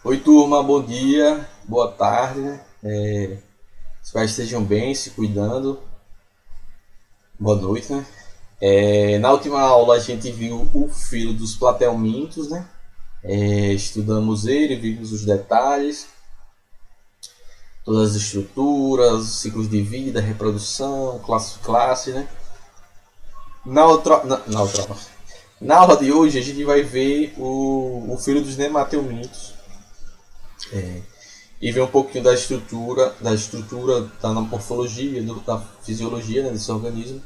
Oi, turma, bom dia, boa tarde, né? Espero que estejam bem, se cuidando. Boa noite, né? Na última aula a gente viu o filo dos platelmintos, né? Estudamos ele, vimos os detalhes, todas as estruturas, ciclos de vida, reprodução, classe, né? Na aula de hoje a gente vai ver o filo dos nemateumintos e ver um pouquinho da estrutura da morfologia, da fisiologia, né, desse organismo.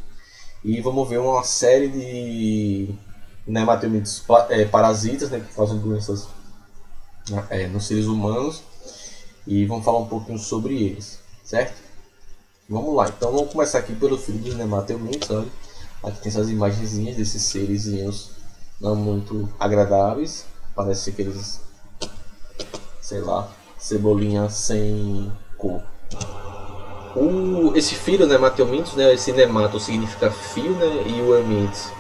E vamos ver uma série de nemateumintos parasitas, né, que causam doenças nos seres humanos. E vamos falar um pouquinho sobre eles, certo? Vamos lá, então vamos começar aqui pelo filo dos nemateumintos. Olha, aqui tem essas imagenzinhas desses serezinhos não muito agradáveis. Parece ser aqueles, sei lá, cebolinha sem cor. Esse filo, né, Mateumintos, né, esse nemato significa fio, né, e o amites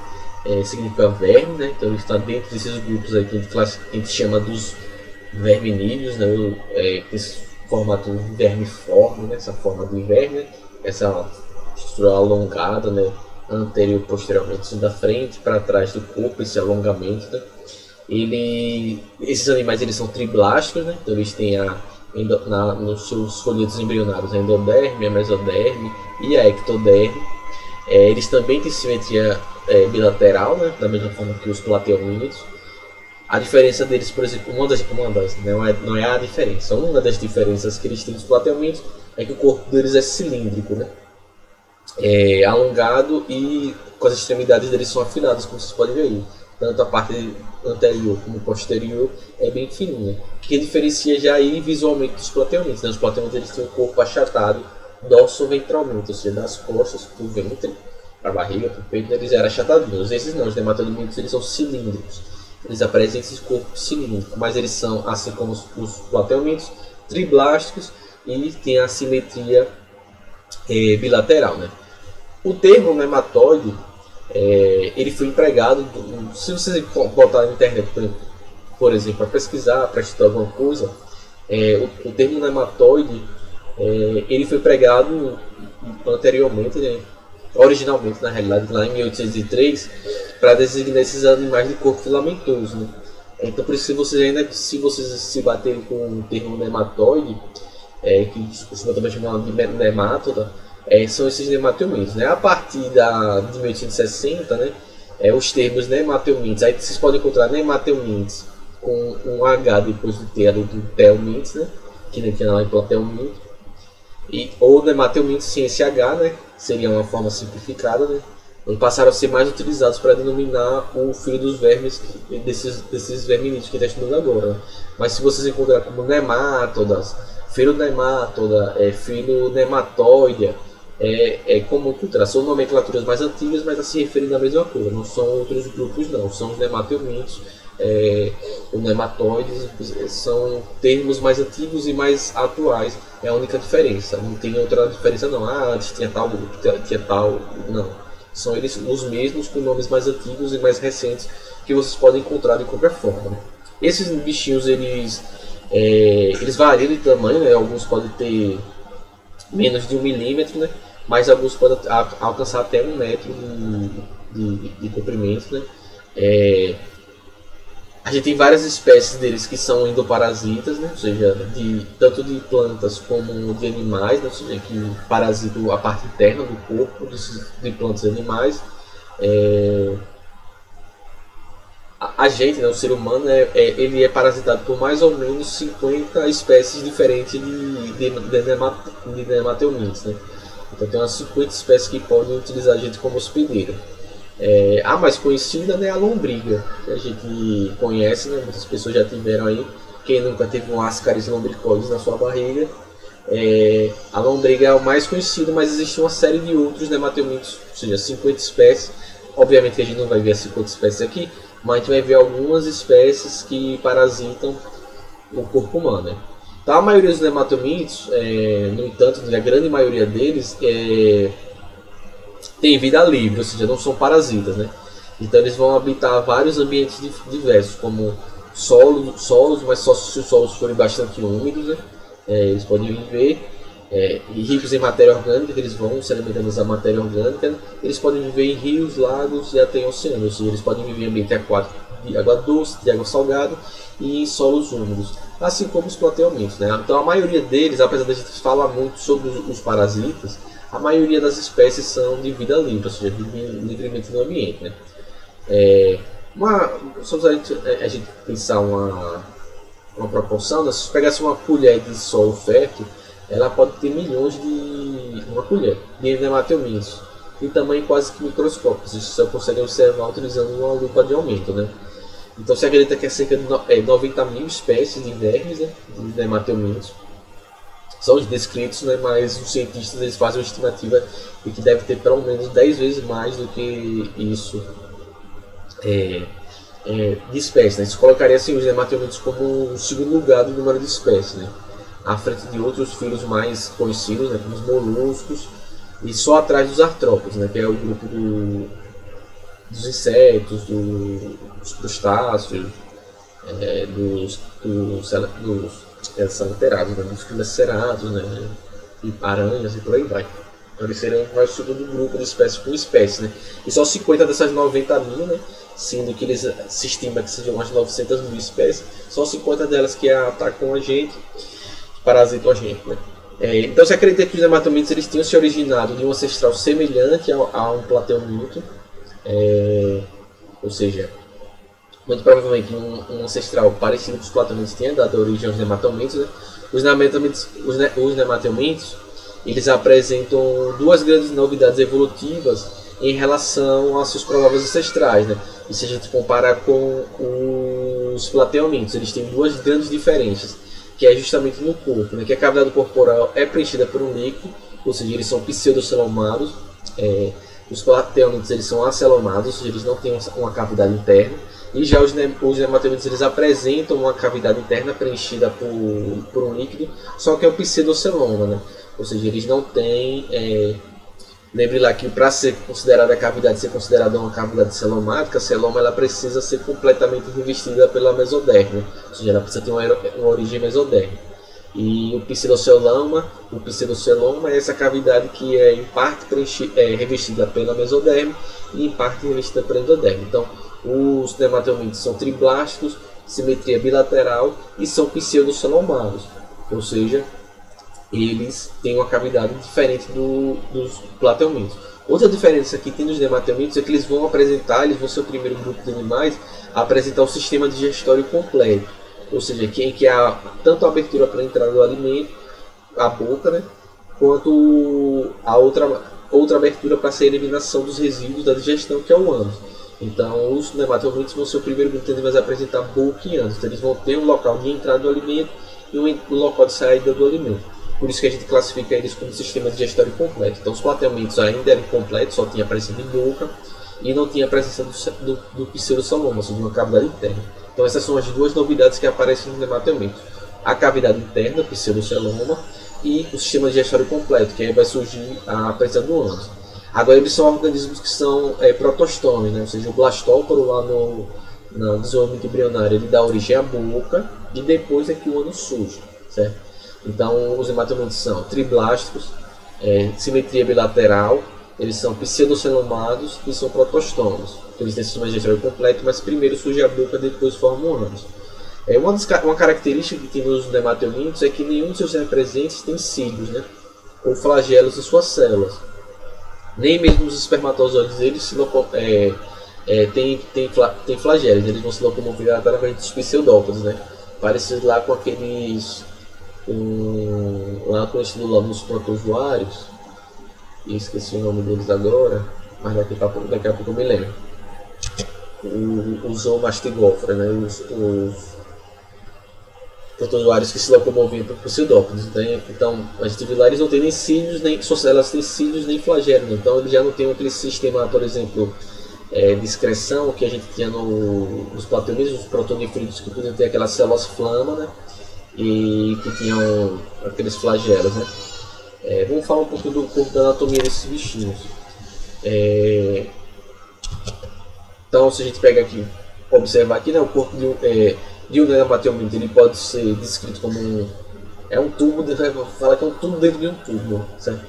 significa verme, né, então ele está dentro desses grupos aí que a gente chama dos verminídeos, né, esse formato vermiforme, né, essa forma de verme, né, essa estrutura alongada, né, anterior e posteriormente, da frente para trás do corpo, esse alongamento, né. Esses animais eles são triblásticos, né, então eles têm nos seus folhetos embrionários a endoderme, a mesoderme e a ectoderme. Eles também têm simetria bilateral, né, da mesma forma que os plateumintos. A diferença deles, por exemplo, não é a diferença, uma das diferenças que eles têm dos plateumintos é que o corpo deles é cilíndrico, né, alongado, e com as extremidades deles são afiladas, como vocês podem ver aí. Tanto a parte anterior como posterior é bem fininha, que diferencia já aí visualmente dos plateumintos, né? Os plateumintos eles têm um corpo achatado dorso-ventralmente, ou seja, das costas para o ventre, para a barriga, para o peito, eles eram achatadinhos. Esses não, os nemateumintos eles são cilíndricos, eles apresentam esse corpo cilíndrico, mas eles são, assim como os plateumintos, triblásticos e tem a simetria bilateral, né? O termo nematóide ele foi empregado, se vocês botar na internet, por exemplo, para pesquisar, para estudar alguma coisa, o termo nematóide ele foi empregado anteriormente, né, originalmente na realidade lá em 1803, para designar esses animais de corpo filamentoso, né? Então por isso se vocês se baterem com o termo nematóide, que costuma também chamar de nemátoda, são esses nemateumintos, né? A partir de 1860, né, os termos nemateumintos, aí vocês podem encontrar nemateumintos com um H depois do T ali do telmintos, né, que nem tinha lá em plateuminto, ou nemateumintos sem esse H, né, seria uma forma simplificada, né, e passaram a ser mais utilizados para denominar o filho dos vermes desses verminídeos que está estudando agora, né? Mas se vocês encontrarem como nemátodas, filonemátoda, filonematoidea, é comum encontrar. São nomenclaturas mais antigas, mas a se referem à mesma coisa. Não são outros grupos, não. São os nemateumintos, os nematóides, são termos mais antigos e mais atuais. É a única diferença. Não tem outra diferença, não. Antes tinha tal grupo, tinha tal. Não. São eles os mesmos, com nomes mais antigos e mais recentes, que vocês podem encontrar de qualquer forma, né? Esses bichinhos, eles variam de tamanho, né? Alguns podem ter menos de 1 milímetro, né? Mas alguns podem alcançar até 1 metro de comprimento, né? A gente tem várias espécies deles que são endoparasitas, né? Ou seja, tanto de plantas como de animais, né? Ou seja, que parasitam a parte interna do corpo de plantas e animais. A gente, né, o ser humano, ele é parasitado por mais ou menos 50 espécies diferentes de nemateumintos, né? Então tem umas 50 espécies que podem utilizar a gente como hospedeiro. A mais conhecida, né, é a lombriga, que a gente conhece, né, muitas pessoas já tiveram aí. Quem nunca teve um ascaris lombricoides na sua barriga? A lombriga é o mais conhecido, mas existe uma série de outros nemateumintos, ou seja, 50 espécies. Obviamente que a gente não vai ver as 50 espécies aqui, mas a gente vai ver algumas espécies que parasitam o corpo humano, né? Então, a maioria dos nemateumintos, no entanto, a grande maioria deles tem vida livre, ou seja, não são parasitas, né? Então eles vão habitar vários ambientes diversos, como solos, mas só se os solos forem bastante úmidos, né? Eles podem viver. E ricos em matéria orgânica, que eles vão se alimentando da matéria orgânica, né? Eles podem viver em rios, lagos e até em oceanos, ou seja, eles podem viver em ambiente aquático de água doce, de água salgada e em solos úmidos, assim como os plateumintos, né? Então a maioria deles, apesar de a gente falar muito sobre os parasitas, a maioria das espécies são de vida livre, ou seja, vivem livremente no ambiente, né? Só para a gente pensar uma proporção, né? Se você pegasse uma colher de solo fértil, ela pode ter milhões uma colher de nematelmintos em tamanho quase que microscópico. Você só consegue observar utilizando uma lupa de aumento, né? Então se acredita que é cerca de 90 mil espécies de vermes, né, de nematelmintos são os descritos, né, mas os cientistas eles fazem uma estimativa de que deve ter pelo menos 10 vezes mais do que isso de espécies, né? Isso colocaria assim, os nematelmintos como o segundo lugar do número de espécies, né, à frente de outros filhos mais conhecidos, né, como os moluscos, e só atrás dos artrópodes, né, que é o grupo dos insetos, dos crustáceos, dos salterados, né, dos quimacerados, né, e aranhas e por aí vai. Então eles seriam o segundo grupo de espécies por espécie, né, e só 50 dessas 90 mil, né, sendo que se estima que sejam umas 900 mil espécies, só 50 delas que atacam a gente, parasitam a gente, né. Então se acredita que os nematelmintos eles tinham se originado de um ancestral semelhante a um plateuminto, ou seja, muito provavelmente um ancestral parecido com os plateumintos tenha dado origem aos nematelmintos, né. Os nematelmintos eles apresentam duas grandes novidades evolutivas em relação aos seus prováveis ancestrais, né. E se a gente comparar com os plateumintos, eles têm duas grandes diferenças, que é justamente no corpo, né, que a cavidade corporal é preenchida por um líquido, ou seja, eles são pseudocelomados. Os plateumintos eles são acelomados, ou seja, eles não têm uma cavidade interna, e já os nematelmintos eles apresentam uma cavidade interna preenchida por um líquido, só que é o pseudoceloma, né, ou seja, eles não têm... Lembre lá que para ser considerada a cavidade, ser considerada uma cavidade celomática, a celoma ela precisa ser completamente revestida pela mesoderme, ou seja, ela precisa ter uma origem mesoderme. E o pseudoceloma é essa cavidade que é em parte revestida pela mesoderme e em parte revestida pela endoderme. Então, os nematelmintos são triblásticos, simetria bilateral e são pseudocelomados, ou seja, eles têm uma cavidade diferente dos plateumintos. Outra diferença que tem nos nematelmintos é que eles vão ser o primeiro grupo de animais a apresentar o sistema digestório completo, ou seja, que há tanto a abertura para a entrada do alimento, a boca, né, quanto a outra abertura para a eliminação dos resíduos da digestão, que é o ânus. Então, os nematelmintos vão ser o primeiro grupo de animais a apresentar boca e ânus. Então, eles vão ter um local de entrada do alimento e um local de saída do alimento. Por isso que a gente classifica eles como sistema digestório completo. Então os plateumintos ainda eram completos, só tinha a presença de boca e não tinha a presença do pseudoceloma, ou seja, de uma cavidade interna. Então essas são as duas novidades que aparecem nos nematelmintos. A cavidade interna, o pseudoceloma, e o sistema digestório completo, que aí vai surgir a presença do ânus. Agora eles são organismos que são protostômios, né? Ou seja, o blastóporo lá no desenvolvimento embrionário ele dá origem à boca e depois é que o ânus surge, certo? Então os nematelmintos são triblásticos, simetria bilateral, eles são pseudocelomados e são protostômicos. Eles têm sistema digestório completo, mas primeiro surge a boca, depois formam o ânus. Uma característica que tem nos nematelmintos é que nenhum dos seus representes tem cílios, né, ou flagelos em suas células. Nem mesmo os espermatozoides eles têm flagelos, eles vão se locomover através dos pseudópodes, né, parecido lá com aqueles... lá conhecido lá nos protozoários, e esqueci o nome deles agora, mas daqui a pouco eu me lembro. Os zoomastigófora, né? Os protozoários que se locomoviam por pseudópodes. Então a gente viu lá, eles não têm nem cílios, nem suas células têm cílios nem flagelos, então eles já não têm aquele sistema, por exemplo, de excreção que a gente tinha nos plateumintos, os protoníferos, que podiam ter aquela celosflama, né? E que tinham aqueles flagelos, né? Vamos falar um pouco do corpo da anatomia desses bichinhos. Então, se a gente pega aqui, observar aqui, né, o corpo de um neumatomiante ele pode ser descrito como é um tubo, fala que é um tubo dentro de um tubo, certo?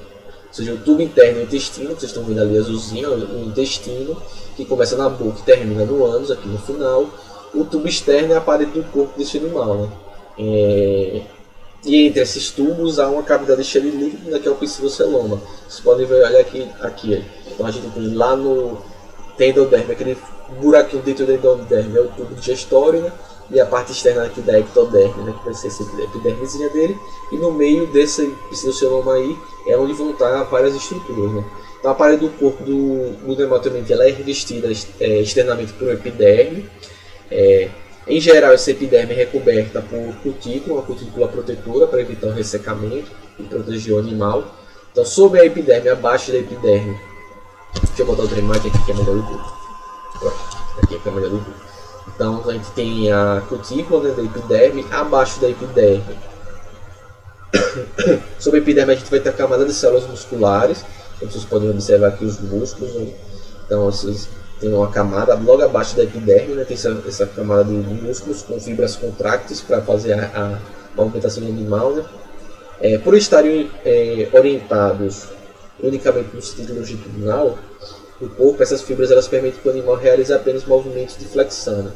Ou seja, o tubo interno é o intestino, vocês estão vendo ali azulzinho, o intestino, que começa na boca e termina no ânus, aqui no final. O tubo externo é a parede do corpo desse animal, né? E entre esses tubos há uma cavidade cheia de líquido, né, que é o pseudoceloma. Vocês podem ver, olha aqui. Então a gente tem lá no endoderme, aquele buraquinho dentro do endoderme é o tubo digestório, né? E a parte externa aqui da ectoderme, né, que vai ser essa epidermezinha dele, e no meio desse pseudoceloma aí é onde vão estar várias estruturas, né? Então a parede do corpo do neumatomiante ela é revestida externamente por epiderme. Em geral, essa epiderme é recoberta por cutícula, uma cutícula protetora para evitar o ressecamento e proteger o animal. Então, sobre a epiderme, abaixo da epiderme, deixa eu botar outra imagem aqui que é melhor do que aqui é melhor do que. Então, a gente tem a cutícula, né, da epiderme, abaixo da epiderme. Sobre a epiderme, a gente vai ter a camada de células musculares. Então, vocês podem observar aqui os músculos, né? Então, vocês tem uma camada logo abaixo da epiderme, né? Tem essa camada de músculos com fibras contrácteis para fazer a movimentação do animal, né? Por estarem orientados unicamente no sentido longitudinal do corpo, essas fibras elas permitem que o animal realize apenas movimentos de flexão, né?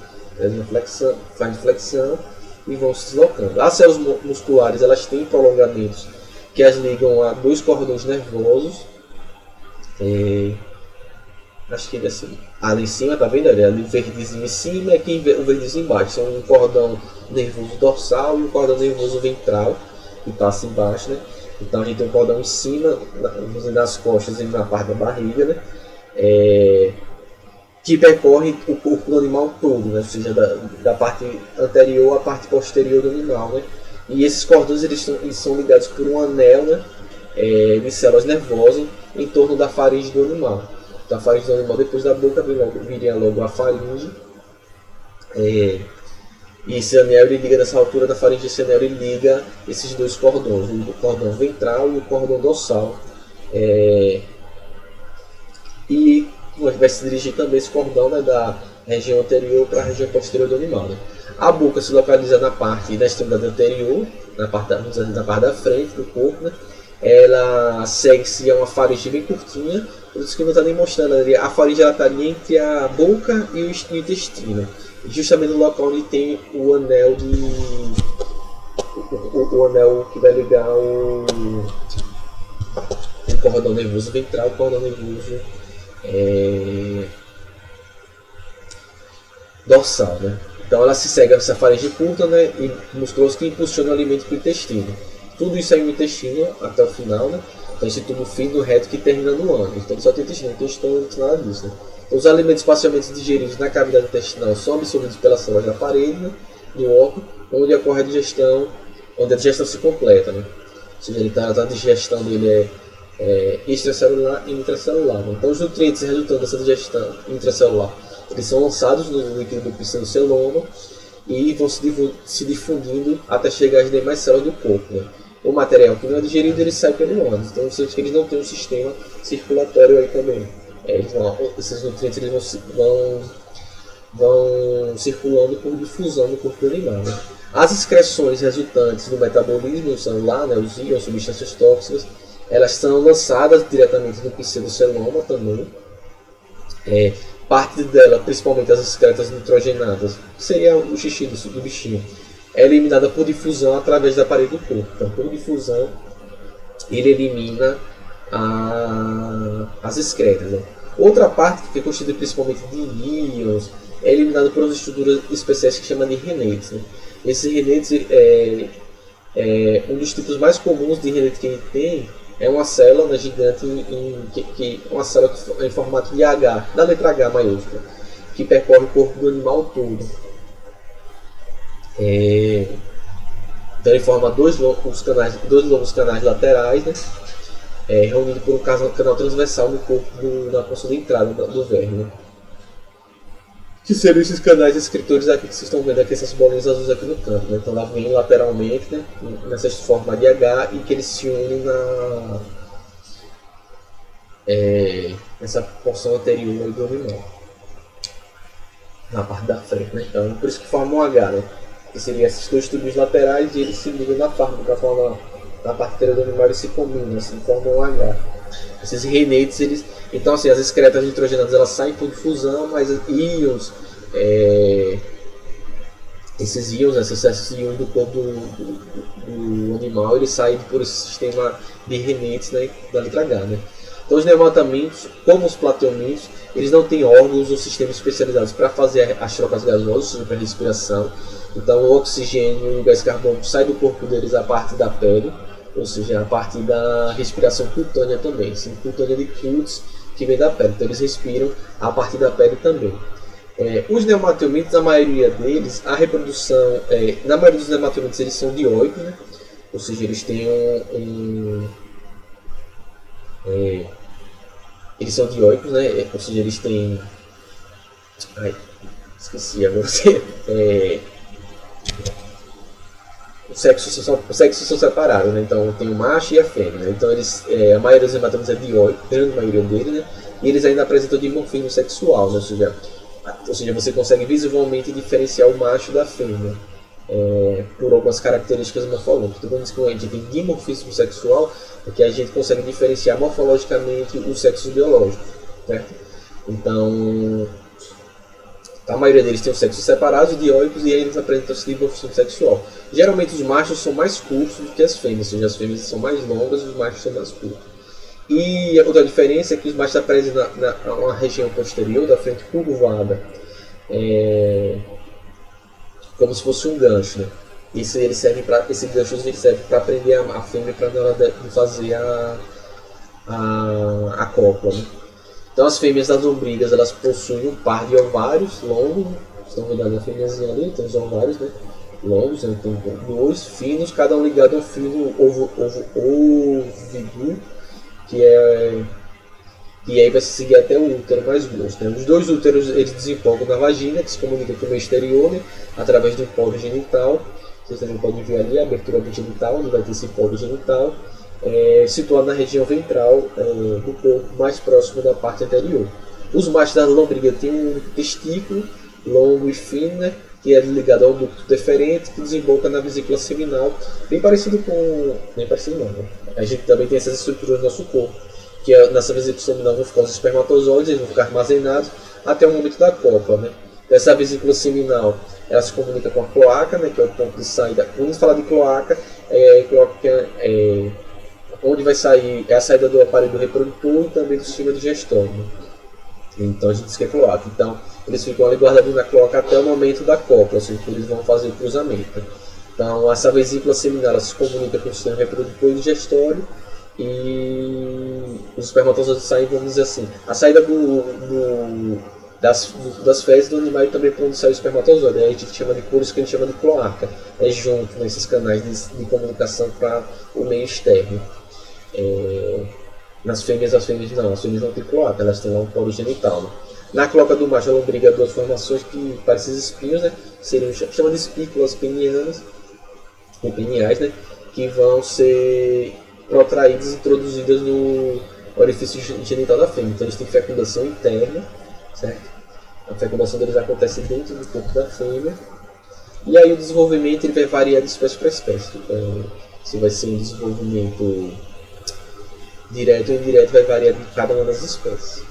Faz flexão e vão se deslocando. As células musculares elas têm prolongamentos que as ligam a dois cordões nervosos. Acho que ele assim, ali em cima, tá vendo? Ali o verdezinho em cima e aqui o verdezinho embaixo. São um cordão nervoso dorsal e um cordão nervoso ventral que passa embaixo, né? Então a gente tem um cordão em cima, nas costas e na parte da barriga, né? Que percorre o corpo do animal todo, né? Ou seja, da parte anterior à parte posterior do animal, né? E esses cordões eles são ligados por um anel, né? De células nervosas em torno da faringe do animal. Então, a faringe do animal, depois da boca, viria logo a faringe. E esse anel ele liga nessa altura da faringe, esse anel ele liga esses dois cordões, o cordão ventral e o cordão dorsal. E vai se dirigir também esse cordão, né, da região anterior para a região posterior do animal, né? A boca se localiza na parte da extremidade anterior, na parte da frente do corpo, né? Ela segue-se a uma faringe bem curtinha, por isso que não está nem mostrando ali. A faringe está ali entre a boca e o intestino, justamente no local onde tem o anel o anel que vai ligar o cordão nervoso ventral, o cordão nervoso dorsal, né? Então ela se segue a essa faringe curta, né, e musculosa que impulsiona o alimento para o intestino. Tudo isso aí no intestino até o final, né? Então esse tubo fino reto que termina no ânus. Então só tem intestino, não tem nada disso, né? Então, os alimentos parcialmente digeridos na cavidade intestinal são absorvidos pelas células da parede, né, do órgão, onde ocorre a digestão, onde a digestão se completa, né? Ou seja, a digestão dele é extracelular e intracelular, né? Então os nutrientes resultantes dessa digestão intracelular eles são lançados no líquido do pseudoceloma e vão se difundindo até chegar às demais células do corpo, né? O material que não é digerido ele sai pelo ânus, então você que eles não têm um sistema circulatório aí também. Esses nutrientes eles vão circulando por difusão no corpo do animal, né? As excreções resultantes do metabolismo celular, né, os íons, substâncias tóxicas, elas são lançadas diretamente no pseudoceloma também. Parte dela, principalmente as excretas nitrogenadas, que seria o xixi do bichinho, é eliminada por difusão através da parede do corpo. Então, por difusão, ele elimina as excretas, né? Outra parte, que é constituída principalmente de íons, é eliminada por umas estruturas especiais que chamam de renetes, né? Esse renetes um dos tipos mais comuns de renete que a gente tem é uma célula, né, gigante, uma célula em formato de H, da letra H maiúscula, que percorre o corpo do animal todo. Então ele forma dois longos canais laterais, né, reunidos por um canal transversal no corpo na porção de entrada do verme, né, que seriam esses canais escritores aqui que vocês estão vendo aqui, essas bolinhas azuis aqui no canto, né? Então ela vem lateralmente, né, nessa forma de H e que eles se unem nessa porção anterior do animal, na parte da frente, né? Então por isso que forma um H, né? que seriam esses dois tubos laterais, e eles se ligam na forma na parte inteira do animal e se combinam, assim, formam um H. Esses renetes, eles... Então, assim, as excretas nitrogenadas, elas saem por difusão, mas íons... esses íons, esses excessos de íons do corpo do animal, eles saem por esse sistema de renetes, né, da letra H, né? Então os neomatamitos, como os plateumintos, eles não têm órgãos ou sistemas especializados para fazer as trocas gasosas, ou seja, para respiração. Então o oxigênio e o gás carbônico saem do corpo deles a partir da pele, ou seja, a partir da respiração cutânea também, assim, cutânea de cutis, que vem da pele. Então eles respiram a partir da pele também. Os neomateumintos, a maioria deles, a reprodução, na maioria dos neomateumintos eles são dioicos, né? Ou seja, eles têm eles são dioicos, né? Ou seja, eles têm... esqueci agora. Os sexos são separados, né? Então tem o macho e a fêmea, né? Então eles, a maioria dos neomateumintos é dioico, a grande maioria deles, né? E eles ainda apresentam dimorfismo sexual, né? Ou seja, você consegue visualmente diferenciar o macho da fêmea por algumas características morfológicas. Então, quando a gente tem dimorfismo sexual, é que a gente consegue diferenciar morfologicamente os sexos biológicos, certo? Então, a maioria deles tem os sexos separados, dioicos, e aí eles apresentam esse dimorfismo sexual. Geralmente os machos são mais curtos do que as fêmeas, ou seja, as fêmeas são mais longas e os machos são mais curtos. E a outra diferença é que os machos apresentam uma região posterior da frente curvada, como se fosse um gancho, né? Esse gancho serve para prender a fêmea para na hora de fazer a cópula, né? Então as fêmeas das lombrigas, elas possuem um par de ovários longos, né? Estão vendo ali a fêmeazinha ali, tem os ovários, né? Longos, né? Tem dois finos, cada um ligado a um fino ovíduo, e aí vai se seguir até o útero mais grosso, né? Os dois úteros eles desempolgam na vagina, que se comunica com o meio exterior, né? Através do empólvio genital. Vocês também podem ver ali a abertura genital, onde vai ter esse empólvio genital, situado na região ventral do corpo, mais próximo da parte anterior. Os machos da lombriga têm um testículo longo e fino, né? Que é ligado ao ducto deferente, que desemboca na vesícula seminal, bem parecido com... bem parecido não, né? A gente também tem essas estruturas no nosso corpo, que nessa vesícula seminal vão ficar os espermatozoides, eles vão ficar armazenados até o momento da cópula, né? Então, essa vesícula seminal, ela se comunica com a cloaca, né? Que é o ponto de saída. Quando a gente fala de cloaca, onde vai sair, é a saída do aparelho reprodutor e também do sistema digestório, né? Então a gente diz que é cloaca. Então eles ficam ali guardadinhos na cloaca até o momento da cópula, ou seja, eles vão fazer o cruzamento. Então essa vesícula seminal ela se comunica com o sistema reprodutor e digestório, e os espermatozoides saem, vamos dizer assim, a saída das fezes do animal e também para onde sai o espermatozoide. Aí a gente chama de, por isso que a gente chama de cloaca, junto nesses canais de comunicação para o meio externo. As fêmeas não têm cloaca, elas têm lá um polo genital, né? Na cloaca do macho, a lombriga duas formações que parecem espinhos, né? Chama de espículas penianas, ou peniais, né? Que vão ser protraídas e introduzidas no orifício genital da fêmea. Então eles têm fecundação interna, certo? A fecundação deles acontece dentro do corpo da fêmea. E aí o desenvolvimento ele vai variar de espécie para espécie. Se vai ser um desenvolvimento direto ou indireto, vai variar de cada uma das espécies.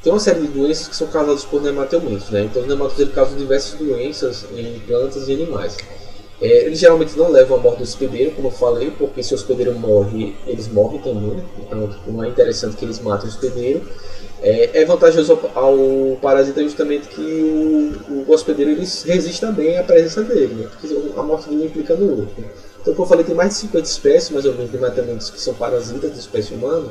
Tem uma série de doenças que são causadas por nemateumintos, né? Então os nemateumintos causam diversas doenças em plantas e animais. Eles geralmente não levam a morte do hospedeiro, como eu falei, porque se o hospedeiro morre, eles morrem também, né? Então não é interessante que eles matem o hospedeiro. É vantajoso ao parasita justamente que o hospedeiro ele resista bem à presença dele, né? Porque a morte dele implica no outro, né? Então, como eu falei, tem mais de 50 espécies, mais ou menos, de nemateumintos que são parasitas da espécie humana,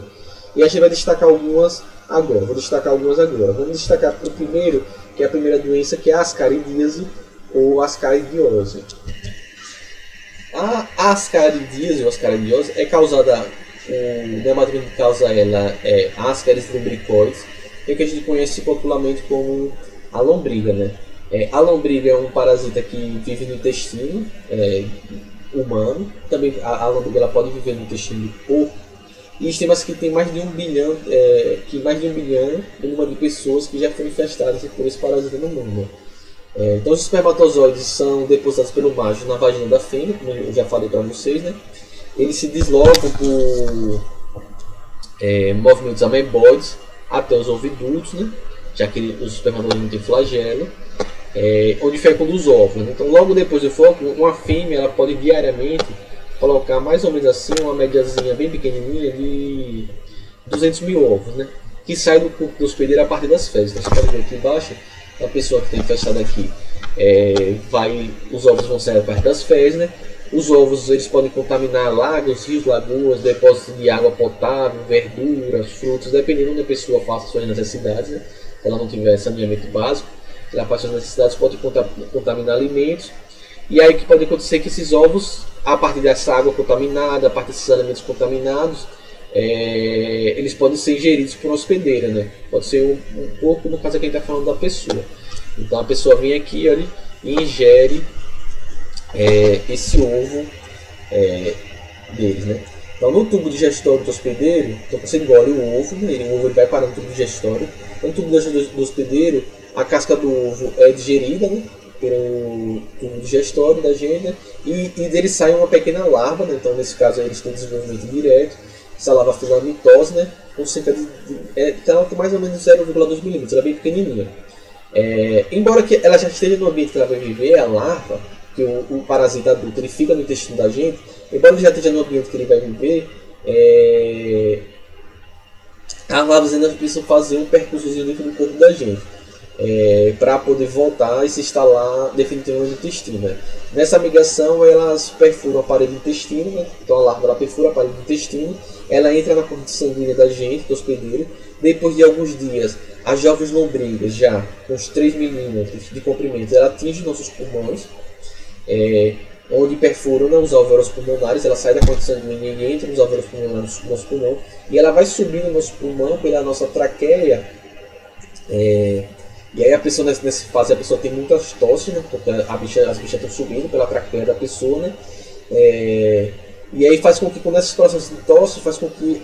e a gente vai destacar algumas agora. Vamos destacar o primeiro, que é a primeira doença, que é a ascaridíase ou ascaridiose. A ascaridíase ou ascaridiose é causada, o nematóide que causa ela é Ascaris lumbricoides, que a gente conhece popularmente como a lombriga, né? A lombriga é um parasita que vive no intestino humano. Também a lombriga ela pode viver no intestino do porco. E estima-se que tem mais de 1 bilhão, o número de pessoas que já foram infestadas por esse parasita no mundo. Então os espermatozoides são depositados pelo macho na vagina da fêmea, como eu já falei para vocês, né? Eles se deslocam por movimentos ameboides até os ovidutos, né? Já que os espermatozoides não têm flagelo, onde fecundam os óvulos, né? Então logo depois do fecundamento, uma fêmea ela pode diariamente colocar mais ou menos assim uma médiazinha bem pequenininha de 200 mil ovos, né? Que sai do corpo do hospedeiro a partir das fezes. Então você pode ver aqui embaixo, a pessoa que está infestada aqui, os ovos vão sair a partir das fezes, né? Os ovos eles podem contaminar lagos, rios, lagoas, depósitos de água potável, verduras, frutos, dependendo da pessoa faça suas necessidades, né? Se ela não tiver saneamento básico, se ela faz suas necessidades, pode contaminar alimentos. E aí que pode acontecer que esses ovos, a partir dessa água contaminada, a partir desses alimentos contaminados, eles podem ser ingeridos por uma hospedeira, né? Pode ser um pouco, no caso aqui a gente está falando da pessoa. Então a pessoa vem aqui, olha, e ingere esse ovo deles, né? Então no tubo digestório do hospedeiro, então você engole o ovo, né? O ovo ele vai parar no tubo digestório. Então, no tubo do hospedeiro, a casca do ovo é digerida, né? Pelo tubo digestório da gente, né? E dele sai uma pequena larva, né? Então nesse caso aí, eles têm desenvolvimento direto. Essa larva filamentose, né? Com cerca então, com mais ou menos 0,2 milímetros, ela é bem pequenininha. Embora que ela já esteja no ambiente que ela vai viver, a larva, que o parasita adulto ele fica no intestino da gente, embora ele já esteja no ambiente que ele vai viver, as larvas ainda precisam fazer um percursozinho dentro do corpo da gente, para poder voltar e se instalar definitivamente no intestino, né? Nessa migração elas perfuram a parede do intestino, né? Então a larva ela perfura a parede do intestino, ela entra na corrente sanguínea da gente, do hospedeiro. Depois de alguns dias, as jovens lombrigas, já com uns 3 milímetros de comprimento, ela atinge nossos pulmões, onde perfuram, né, os alvéolos pulmonares. Ela sai da corrente sanguínea e entra nos alvéolos pulmonares do nosso pulmão, e ela vai subir no nosso pulmão pela nossa traqueia. E aí a pessoa, nessa fase, a pessoa tem muitas tosses, né? Porque as bichas estão subindo pela traqueia da pessoa, né? E aí faz com que, com esses processos de tosse, faz com que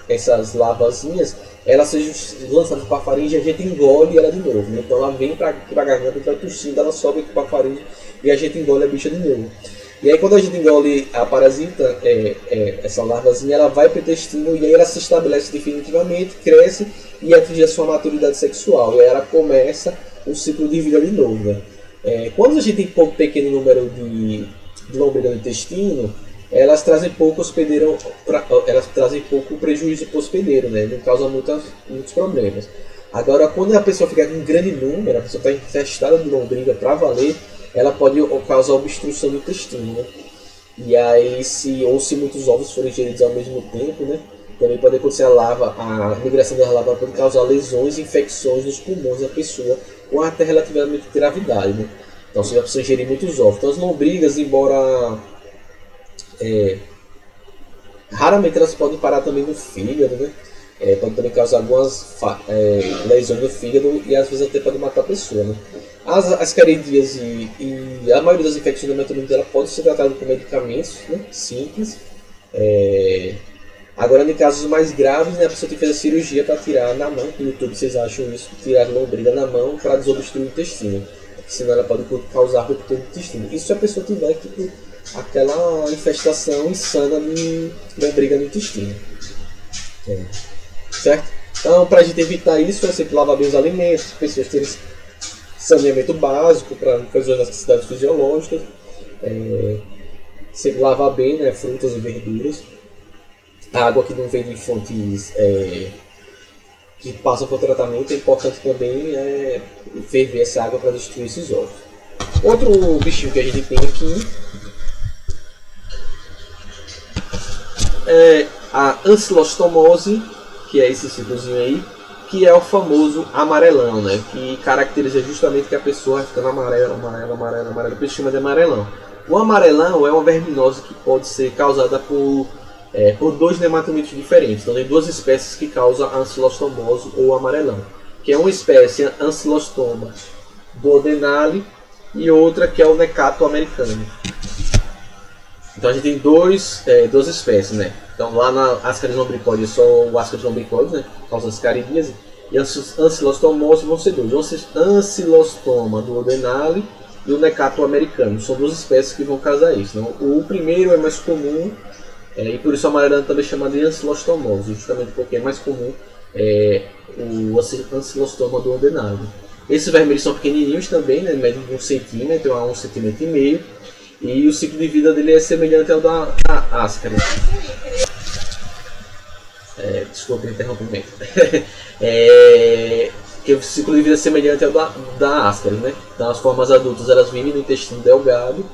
essas lavazinhas, elas sejam lançadas para a faringe e a gente engole ela de novo, né? Então ela vem para a garganta, vai tossindo, ela sobe aqui para a faringe e a gente engole a bicha de novo. E aí quando a gente engole a parasita, essa larvazinha, ela vai para o intestino e aí ela se estabelece definitivamente, cresce e atinge a sua maturidade sexual. E aí ela começa um ciclo de vida de novo, né? Quando a gente tem pouco pequeno número de lombriga no intestino, elas trazem pouco prejuízo para o hospedeiro, né? Não causa muitos problemas. Agora, quando a pessoa fica com um grande número, a pessoa está infestada de lombriga para valer, ela pode causar obstrução do intestino, né? E aí, se muitos ovos forem ingeridos ao mesmo tempo, né? Também pode acontecer a migração da larva pode causar lesões e infecções nos pulmões da pessoa com até relativamente gravidade, né? Então, se a pessoa ingerir muitos ovos. Então, as lombrigas, embora raramente elas podem parar também no fígado, né? Pode também causar algumas lesões no fígado e às vezes até pode matar a pessoa, né? As caridias e a maioria das infecções da metabolismo dela pode ser tratada com medicamentos, né? Simples. Agora, em casos mais graves, né, a pessoa tem que fazer cirurgia para tirar na mão. No YouTube vocês acham isso, tirar a lombriga na mão para desobstruir o intestino, senão ela pode causar ruptura do intestino. Isso se a pessoa tiver tipo aquela infestação insana de lombriga no intestino, certo? Então, para a gente evitar isso, é sempre lavar bem os alimentos, pessoas terem saneamento básico para fazer as necessidades fisiológicas, sempre lavar bem, né, frutas e verduras. A água que não vem de fontes que passam por tratamento, é importante também ferver essa água para destruir esses ovos. Outro bichinho que a gente tem aqui é a ancilostomose, que é esse ciclozinho aí, que é o famoso amarelão, né? Que caracteriza justamente que a pessoa vai ficando amarela, por isso chama de amarelão. O amarelão é uma verminose que pode ser causada por dois nematomitos diferentes. Então tem duas espécies que causam a ancilostomose ou amarelão, que é uma espécie Ancylostoma duodenale e outra que é o Necato americano. Então a gente tem duas espécies, né? Então lá na Ascaris lumbricoides é só o Ascaris lumbricoides, né? Causa ascaridíase. e ancilostomose vão ser dois. O ancilostoma duodenale e o necato americano. São duas espécies que vão causar isso. Não? O primeiro é mais comum, e por isso a amarelana também é chamada de ancilostomose, justamente porque é mais comum o ancilostoma duodenale. Esses vermelhos são pequenininhos também, né, medem de 1 centímetro a 1,5 cm, e o ciclo de vida dele é semelhante ao da áscara. Desculpa o interrompimento. Que o ciclo de vida é semelhante ao da áscara, né? Então as formas adultas elas vivem no intestino delgado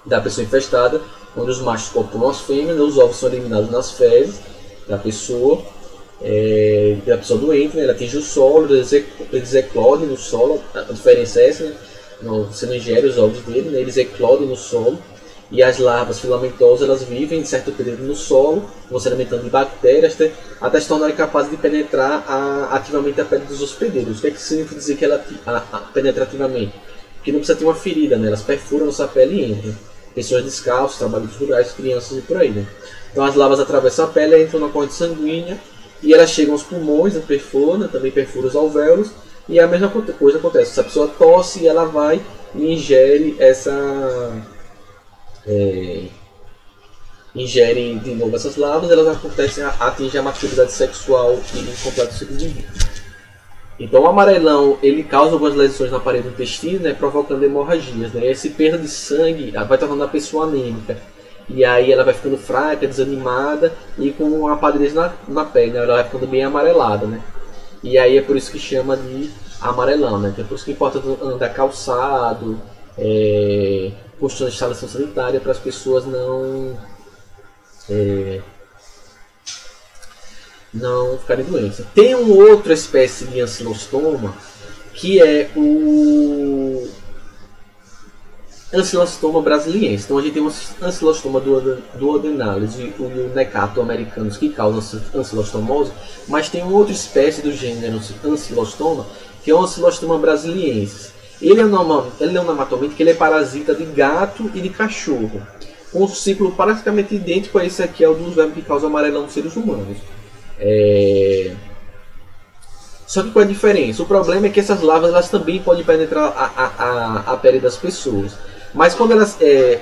da pessoa infestada, onde os machos copulam as fêmeas, os ovos são eliminados nas fezes da pessoa doente, né? Ela atinge o solo, eles eclodem no solo. A diferença é essa, né? Você não ingere os ovos dele, né? Eles eclodem no solo. E as larvas filamentosas elas vivem em certo período no solo, vão se alimentando de bactérias até se tornarem capazes de penetrar ativamente a pele dos hospedeiros. O que é que significa dizer que ela penetra ativamente? Porque não precisa ter uma ferida, né? Elas perfuram nossa pele e entram. Pessoas descalças, trabalhadores rurais, crianças e por aí. Né? Então as larvas atravessam a pele, entram na corrente sanguínea e elas chegam aos pulmões, perfuram, né? Também perfuram os alvéolos. E a mesma coisa acontece. Se a pessoa tosse, ela vai e ingere ingere de novo essas larvas, elas atingem a maturidade sexual e completam o ciclo de vida. Então o amarelão ele causa algumas lesões na parede do intestino, né, provocando hemorragias, né? Esse perda de sangue vai tornando a pessoa anêmica, e aí ela vai ficando fraca, desanimada e com uma palidez na pele, né? Ela vai ficando bem amarelada, né? E aí é por isso que chama de amarelão, né? Então é por isso que importa andar calçado, construindo instalação sanitária para as pessoas não ficarem doentes. Tem uma outra espécie de ancilostoma que é o ancilostoma brasiliense. Então a gente tem um ancilostoma duodenalis e o necato americanos que causam ancilostomose, mas tem uma outra espécie do gênero ancilostoma que é o ancilostoma brasiliensis. Ele é um nematomíntico que ele é parasita de gato e de cachorro, com um ciclo praticamente idêntico a esse aqui, é o dos vermes que causa amarelão nos seres humanos. Só que qual é a diferença? O problema é que essas larvas elas também podem penetrar a pele das pessoas. Mas quando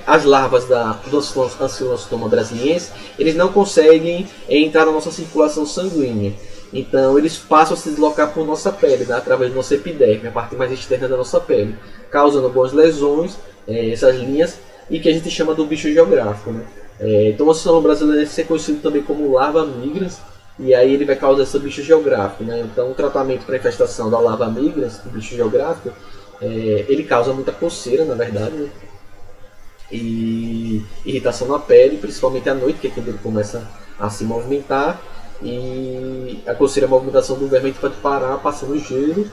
as larvas do ancilostoma brasiliense, eles não conseguem entrar na nossa circulação sanguínea. Então eles passam a se deslocar por nossa pele, né, através da nossa epiderme, a parte mais externa da nossa pele, causando boas lesões, essas linhas, e que a gente chama do bicho geográfico. Né? Então o ancilostoma brasileiro é conhecido também como larva migrans, e aí ele vai causar esse bicho geográfico. Né? Então o tratamento para a infestação da larva migrans, do bicho geográfico, ele causa muita coceira, na verdade, né? E irritação na pele, principalmente à noite, que é quando ele começa a se movimentar. E a coceira, a movimentação do verme pode parar passando gelo,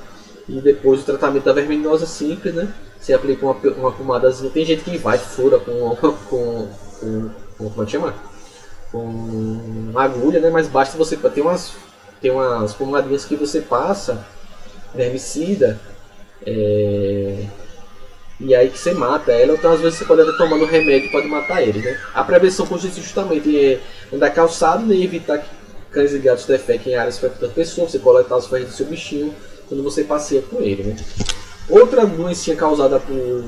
e depois o tratamento da verminose é simples, né? Você aplica uma pomadazinha. Tem gente que vai fura como é que chama? Com agulha, né? Mas basta você tem umas pomadinhas que você passa vermicida, e aí que você mata ela. Então às vezes você pode estar tomando remédio que pode matar ele, né? A prevenção consiste justamente em andar calçado, né? E evitar que cães e gatos defequem em áreas feitas da pessoa, você coletar as fezes do seu bichinho quando você passeia com ele. Né? Outra doença causada por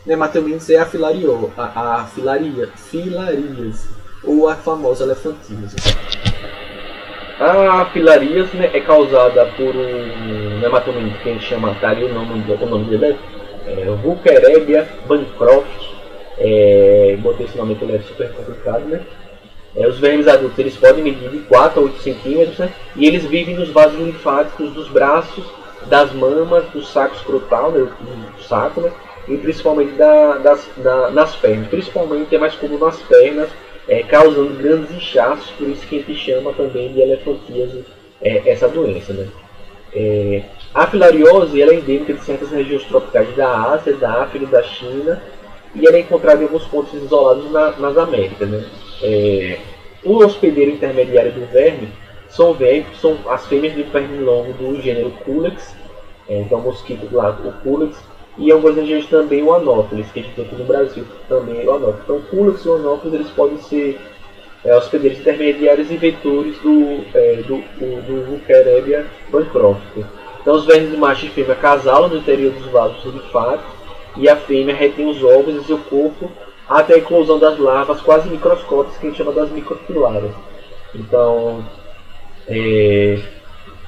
nematomínides é a filarias, ou a famosa elefantíase. A filarias, né, é causada por um nematomínide que a gente chama, tá ali o nome dele é Vukerebia bancroft. Botei esse nome que ele é super complicado, né? Os vermes adultos eles podem medir de 4 a 8 centímetros, né? E eles vivem nos vasos linfáticos dos braços, das mamas, do saco escrotal, né? Do saco, né? E principalmente nas pernas. Principalmente é mais comum nas pernas, causando grandes inchaços, por isso que a gente chama também de elefantíase essa doença. Né? A filariose ela é endêmica de certas regiões tropicais da Ásia, da África e da China, e ela é encontrada em alguns pontos isolados nas Américas. Né? O hospedeiro intermediário do verme são as fêmeas de pernilongo do gênero Culex, então o mosquito lá, o Culex, e em algumas regiões também o Anopheles, que a gente tem aqui no Brasil também é o Anopheles. Então o Culex e o Anopheles eles podem ser hospedeiros intermediários e vetores do Wuchereria bancrófico. Então os vermes macho e fêmea casalam no interior dos vasos linfáticos e a fêmea retém os ovos em seu corpo até a eclosão das larvas quase microscópicas, que a gente chama das microfilárias. Então,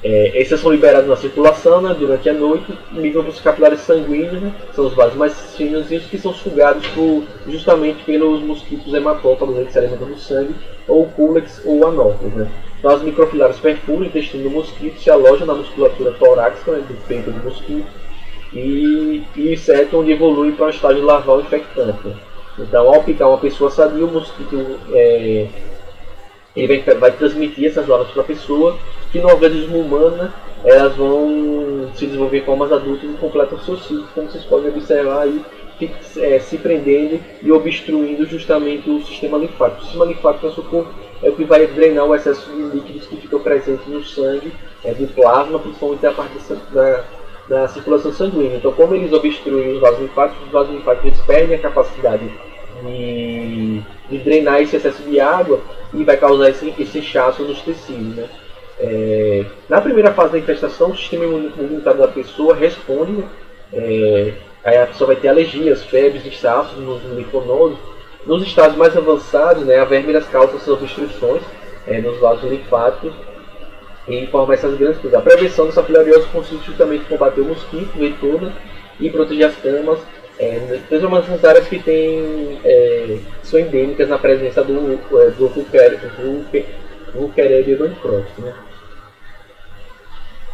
essas são liberadas na circulação, né, durante a noite, migram para os capilares sanguíneos, né, são os vasos mais finos e os que são sugados justamente pelos mosquitos hematófagos, que se alimentam do sangue, ou culex ou anófilos. Né. Então as microfilárias perfuram o intestino do mosquito, se alojam na musculatura torácica, né, do peito do mosquito, e insetam onde evoluem para um estágio larval infectante. Então, ao picar uma pessoa sadia, o mosquito ele vai transmitir essas larvas para a pessoa, que no organismo humano elas vão se desenvolver em formas adultas e completam seus ciclos, como vocês podem observar aí, se prendendo e obstruindo justamente o sistema linfático. O sistema linfático no seu corpo é o que vai drenar o excesso de líquidos que ficam presentes no sangue, do plasma, principalmente a parte da circulação sanguínea. Então, como eles obstruem os vasos linfáticos eles perdem a capacidade de drenar esse excesso de água e vai causar esse inchaço nos tecidos. Né? Na primeira fase da infestação, o sistema imunitário da pessoa responde, né? Aí a pessoa vai ter alergias, febres, inchaços nos linfonodos. Nos estágios mais avançados, né, a vermelhas causa essas obstruções nos vasos linfáticos e forma essas grandes coisas. A prevenção dessa filariose consiste justamente em combater o mosquito, o vetor, né, e proteger as camas, principalmente nas áreas que são endêmicas na presença do Wuchereria bancrófico. Né?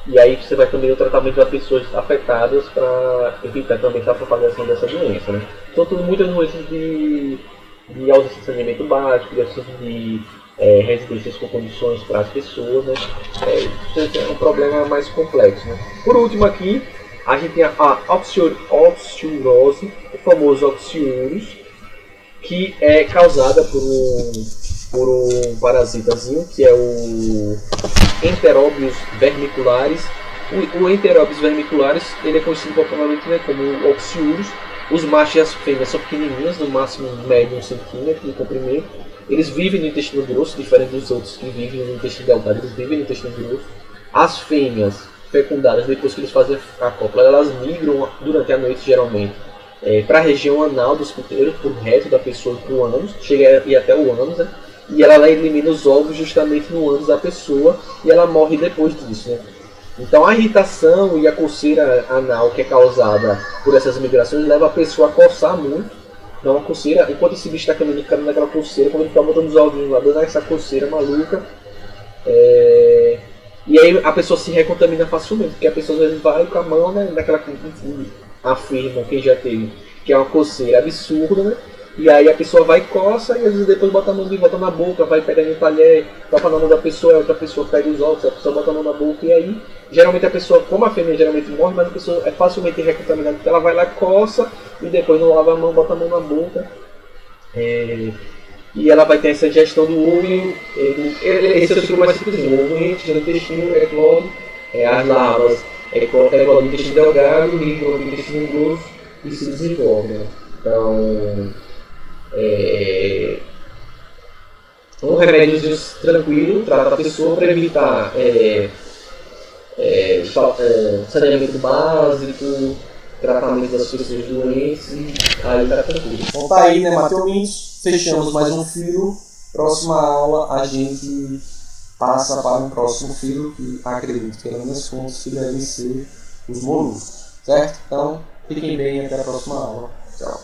E aí você vai também o tratamento das pessoas afetadas para evitar também a propagação dessa doença. Né? São muitas doenças de ausência de saneamento básico, de residências com condições para as pessoas. Né? Isso é um problema mais complexo. Né? Por último aqui, a gente tem a oxiurose, o famoso oxiurus, que é causada por um parasitazinho, que é o Enterobius vermicularis. O Enterobius vermicularis ele é conhecido popularmente, né, como oxiurus. Os machos e as fêmeas são pequenininhas, no máximo médio 1 centímetro de comprimento. Eles vivem no intestino grosso, diferente dos outros que vivem no intestino delgado, eles vivem no intestino grosso. As fêmeas fecundadas, depois que eles fazem a cópula, elas migram durante a noite, geralmente, para a região anal do escuteiro, por reto da pessoa, para o ânus, chega a ir até o ânus, né? E ela elimina os ovos justamente no ânus da pessoa e ela morre depois disso. Né? Então a irritação e a coceira anal que é causada por essas migrações leva a pessoa a coçar muito, dá uma coceira, enquanto esse bicho está caminhando naquela coceira, quando ele fica botando os ovinhos lá, dando essa coceira maluca, e aí a pessoa se recontamina facilmente, porque a pessoa às vezes vai com a mão, né, daquela que afirma, quem já teve, que é uma coceira absurda, né? E aí a pessoa vai e coça e às vezes depois bota a mão de volta na boca, vai pegar no talher, toca na mão da pessoa, a outra pessoa pega os ovos, a pessoa bota a mão na boca e aí geralmente a pessoa, como a fêmea geralmente morre, mas a pessoa é facilmente recontaminada, porque ela vai lá, coça e depois não lava a mão, bota a mão na boca. E ela vai ter essa ingestão do ovo, esse é o ciclo mais simplesinho, o ovo entra no intestino, eclode, as larvas eclodem no intestino delgado, migram no intestino grosso e se desenvolvem. Então, um remédio tranquilo trata a pessoa para evitar saneamento básico, tratamento das pessoas doentes, e aí tá tranquilo. Bom, tá aí, né, Matheus? Fechamos mais um filo. Próxima aula a gente passa para um próximo filo, que acredito que pelas minhas contas que devem ser os moluscos, certo? Então, fiquem bem, até a próxima aula. Tchau.